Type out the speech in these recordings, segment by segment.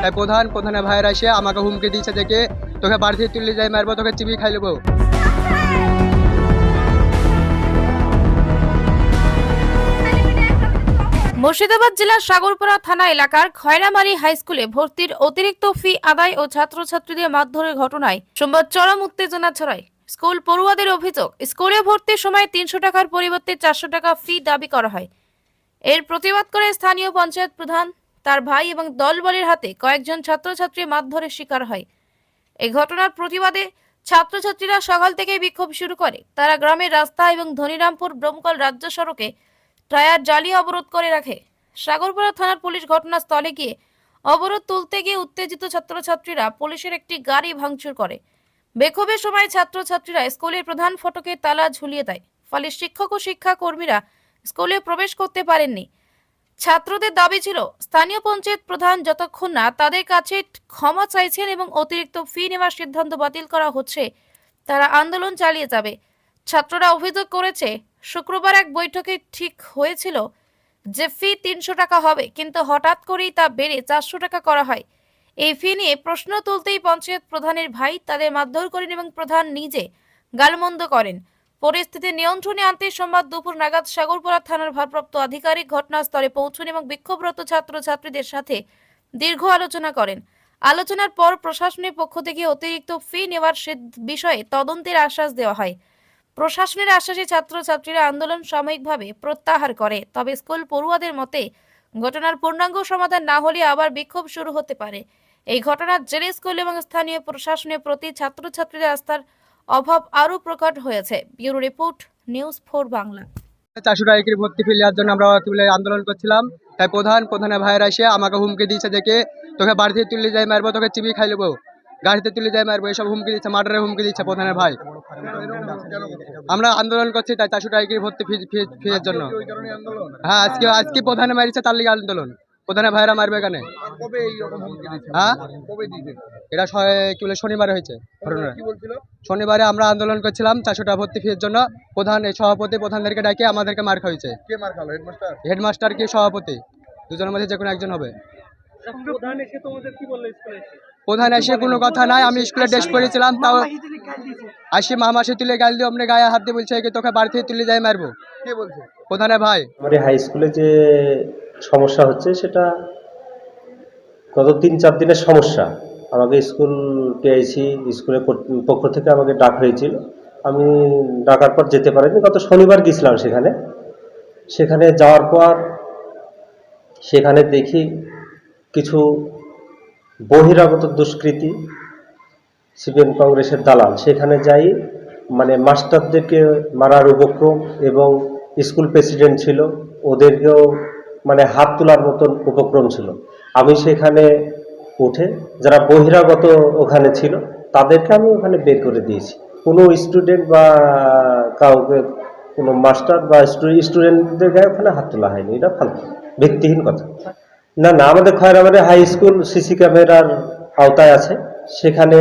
তাই প্রধানের ভাইয়েরা এসে আমাকে হুমকি দিয়েছে দেখে তোকে বাড়ি থেকে তুলে যাই মারবো, তোকে চিবিয়ে খাই নেবো। মুর্শিদাবাদ জেলার সাগরপাড়া থানা এলাকার খয়রামারি হাই স্কুলে ভর্তির অতিরিক্ত ফি আদায় ও ছাত্রছাত্রীদের মারধরের ঘটনায় সোমবার চরম উত্তেজনা ছড়ায়। স্কুল পড়ুয়াদের অভিযোগ, স্কুলে ভর্তির সময় 300 টাকার পরিবর্তে 400 টাকা ফি দাবি করা হয়। এর প্রতিবাদ করে স্থানীয় পঞ্চায়েত প্রধান, তার ভাই এবং দলবলের হাতে কয়েকজন ছাত্রছাত্রী মারধরের শিকার হয়। এই ঘটনার প্রতিবাদে ছাত্রছাত্রীরা সকাল থেকে বিক্ষোভ শুরু করে। তারা গ্রামের রাস্তা এবং ধনিরামপুর ব্রহ্মকল রাজ্য সড়কে টায়ার জ্বালিয়ে অবরোধ করে রাখে। সাগরপাড়া থানার পুলিশ ঘটনাস্থলে গিয়ে অবরোধ তুলতে গিয়ে উত্তেজিত ছাত্রছাত্রীরা পুলিশের একটি গাড়ি ভাঙচুর করে। বিক্ষোভের সময় ছাত্রছাত্রীরা স্কুলের প্রধান ফটকে তালা ঝুলিয়ে দেয়, ফলে শিক্ষক ও শিক্ষাকর্মীরা স্কুলে প্রবেশ করতে পারেননি। ছাত্রদের দাবি ছিল স্থানীয় পঞ্চায়েত প্রধান যতক্ষণ না তাদের কাছে ক্ষমা চাইছেন এবং অতিরিক্ত ফি নেওয়ার সিদ্ধান্ত বাতিল করা হচ্ছে, তারা আন্দোলন চালিয়ে যাবে। ছাত্ররা অভিযোগ করেছে, শুক্রবার এক বৈঠকে ঠিক হয়েছিল যে ফি 300 টাকা হবে, কিন্তু হঠাৎ করেই তা বেড়ে 400 টাকা করা হয়। এই ফি নিয়ে প্রশ্ন তুলতেই পঞ্চায়েত প্রধানের ভাই তাদের মারধর করেন এবং প্রধান নিজে গালমন্দ করেন। পরিস্থিতি নিয়ন্ত্রণে আনতে সোমবার দুপুর নাগাদ সাগরপাড়া থানার ভারপ্রাপ্ত আধিকারিক ঘটনাস্থলে পৌঁছন এবং বিক্ষোভরত ছাত্রছাত্রীদের সাথে দীর্ঘ আলোচনা করেন। আলোচনার পর প্রশাসনের পক্ষ থেকে অতিরিক্ত ফি নেওয়ার বিষয়ে তদন্তের আশ্বাস দেওয়া হয়। প্রশাসনের আশ্বাসে ছাত্রছাত্রীরা আন্দোলন সাময়িকভাবে প্রত্যাহার করে। তবে স্কুল পড়ুয়াদের মতে ঘটনার পূর্ণাঙ্গ সমাধান না হলে আবার বিক্ষোভ শুরু হতে পারে। এই ঘটনার জেরে স্কুল এবং স্থানীয় প্রশাসনের প্রতি ছাত্রছাত্রীদের আস্থার অভাব আরও প্রকট হয়েছে। Bureau report, news 4 Bangla. 400 টাকা করে ভর্তি ফি নেওয়ার জন্য আমরা আন্দোলন করছিলাম। তাই প্রধানের ভাইয়েরা এসে আমাকে হুমকি দিয়েছে দেখে তোকে বাড়ি থেকে তুলে যাই মারবো, তোকে চিবিয়ে খাই নেবো, গাড়িতে তুলে যাই মারবো, এসব হুমকি দিচ্ছে, মার্ডারের হুমকি দিচ্ছে প্রধানের ভাই। আমরা আন্দোলন করছি তাই 400 টাকা করে ভর্তি ফির জন্য। হ্যাঁ, আজকে প্রধানে মারিছে, তার লিগে আন্দোলন। প্রধানের ভাইয়েরা মারবে কেন? হ্যাঁ, এটা কি বলে শনিবারে হয়েছে। শনিবারে আমরা আন্দোলন করছিলাম 400 টাকা ভর্তি ফির জন্য। সভাপতি প্রধানদেরকে ডাকে আমাদেরকে মার খাওয়াইছে। হেডমাস্টার কি সভাপতি, দুজনের মধ্যে যে কোনো একজন হবে। প্রধান এসে কোনো কথা নাই, আমি স্কুলে ড্রেস পরেছিলাম, তাও আসি মামাসি তুলে গাল দিয়ে আপনি গায়ে হাত দিয়ে বলছে কি তোকে বাড়ি থেকে তুলে যাই মারবো। কে বলছে? প্রধানের ভাই। আমাদের হাই স্কুলে যে সমস্যা হচ্ছে সেটা গত 3-4 দিনের সমস্যা। আমাকে স্কুল পেয়েছি, স্কুলের পক্ষ থেকে আমাকে ডাক হয়েছিল, আমি ডাকার পর যেতে পারিনি। গত শনিবার গেছিলাম সেখানে যাওয়ার পর সেখানে দেখি কিছু বহিরাগত দুষ্কৃতী, সিপিএম কংগ্রেসের দালাল সেখানে যাই মানে মাস্টারদেরকে মারার উপক্রম, এবং স্কুল প্রেসিডেন্ট ছিল, ওদেরকেও মানে হাত তোলার মতন উপক্রম ছিল। আমি সেখানে উঠে যারা বহিরাগত ওখানে ছিল তাদেরকে আমি ওখানে বের করে দিয়েছি। কোনো স্টুডেন্ট বা কাউকে, কোনো মাস্টার বা স্টুডেন্টদের গায়ে ওখানে হাত তোলা হয়নি। এটা ফালতু ভিত্তিহীন কথা। না, আমাদের খয়রাবাড়ি হাই স্কুল সিসি ক্যামেরার আওতায় আছে, সেখানে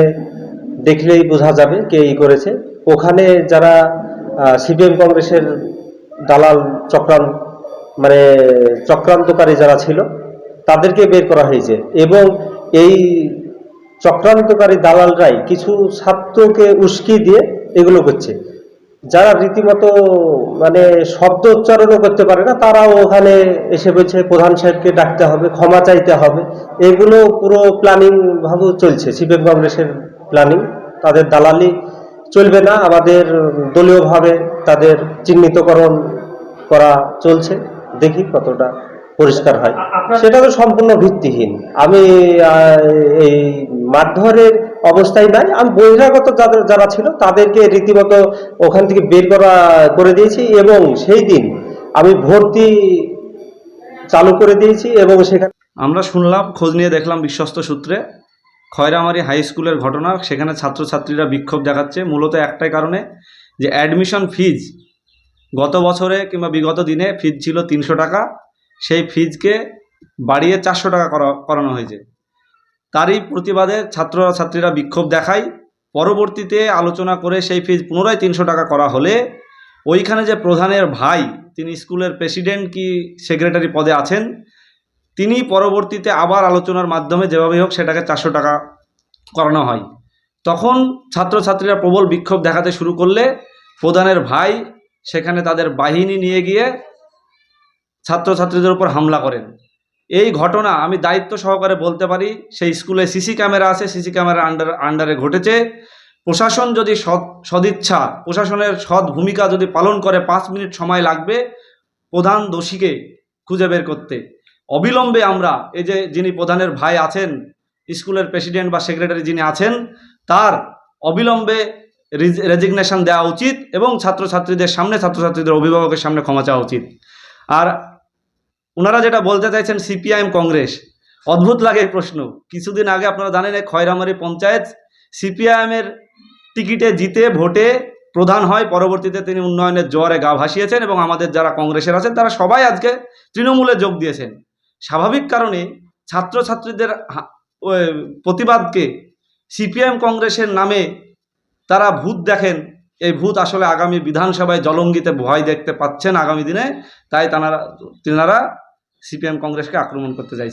দেখলেই বোঝা যাবে কে ই করেছে। ওখানে যারা সিপিএম কংগ্রেসের দালাল চক্রান্তকারী যারা ছিল তাদেরকে বের করা হয়েছে, এবং এই চক্রান্তকারী দালালরাই কিছু ছাত্রকে উস্কি দিয়ে এগুলো করছে। যারা রীতিমতো মানে শব্দ উচ্চারণও করতে পারে না, তারাও ওখানে এসে বলছে প্রধান সাহেবকে ডাকতে হবে, ক্ষমা চাইতে হবে। এগুলো পুরো প্ল্যানিং ভাবে চলছে, সিপিএম কংগ্রেসের প্ল্যানিং। তাদের দালালি চলবে না, আমাদের দলীয়ভাবে তাদের চিহ্নিতকরণ করা চলছে। দেখি কতটা পরিষ্কার হয়। সেটা তো সম্পূর্ণ ভিত্তিহীন। আমি এই মারধরের অবস্থায় নাই, আমি বহিরাগত যারা ছিল তাদেরকে রীতিমতো ওখান থেকে বের করে দিয়েছি, এবং সেই দিন আমি ভর্তি চালু করে দিয়েছি। এবং সেখানে আমরা শুনলাম, খোঁজ নিয়ে দেখলাম বিশ্বস্ত সূত্রে খয়রামারি হাই স্কুলের ঘটনা। সেখানে ছাত্রছাত্রীরা বিক্ষোভ দেখাচ্ছে মূলত একটাই কারণে, যে অ্যাডমিশন ফিজ গত বছরে কিংবা বিগত দিনে ফিজ ছিল 300 টাকা, সেই ফিজকে বাড়িয়ে 400 টাকা করানো হয়েছে। তারই প্রতিবাদে ছাত্রছাত্রীরা বিক্ষোভ দেখায়। পরবর্তীতে আলোচনা করে সেই ফিজ পুনরায় 300 টাকা করা হলে ওইখানে যে প্রধানের ভাই, তিনি স্কুলের প্রেসিডেন্ট কি সেক্রেটারি পদে আছেন, তিনি পরবর্তীতে আবার আলোচনার মাধ্যমে যেভাবেই হোক সেটাকে 400 টাকা করানো হয়। তখন ছাত্রছাত্রীরা প্রবল বিক্ষোভ দেখাতে শুরু করলে প্রধানের ভাই সেখানে তাদের বাহিনী নিয়ে গিয়ে ছাত্রছাত্রীদের উপর হামলা করেন। এই ঘটনা আমি দায়িত্ব সহকারে বলতে পারি, সেই স্কুলে সিসি ক্যামেরা আছে, সিসি ক্যামেরার আন্ডারে ঘটেছে। প্রশাসন যদি সদিচ্ছা, প্রশাসনের সৎ ভূমিকা যদি পালন করে 5 মিনিট সময় লাগবে প্রধান দোষীকে খুঁজে বের করতে। অবিলম্বে আমরা এই যে যিনি প্রধানের ভাই আছেন, স্কুলের প্রেসিডেন্ট বা সেক্রেটারি যিনি আছেন, তার অবিলম্বে রেজিগনেশন দেওয়া উচিত এবং ছাত্রছাত্রীদের সামনে, ছাত্রছাত্রীদের অভিভাবকের সামনে ক্ষমা চাওয়া উচিত। আর ওনারা যেটা বলতে চাইছেন সিপিআইএম কংগ্রেস, অদ্ভুত লাগে এই প্রশ্ন। কিছুদিন আগে আপনারা জানেন খয়রামারি পঞ্চায়েত সিপিআইএমের টিকিটে জিতে ভোটে প্রধান হয়, পরবর্তীতে তিনি উন্নয়নের জোয়ারে গা ভাসিয়েছেন এবং আমাদের যারা কংগ্রেসের আছেন তারা সবাই আজকে তৃণমূলে যোগ দিয়েছেন। স্বাভাবিক কারণে ছাত্রছাত্রীদের প্রতিবাদকে সিপিআইএম কংগ্রেসের নামে তারা ভূত দেখেন। এই ভূত আসলে আগামী বিধানসভায় জলঙ্গিতে ভয় দেখতে পাচ্ছেন আগামী দিনে, তাই তেনারা সিপিএম কংগ্রেসকে আক্রমণ করতে চাইছেন।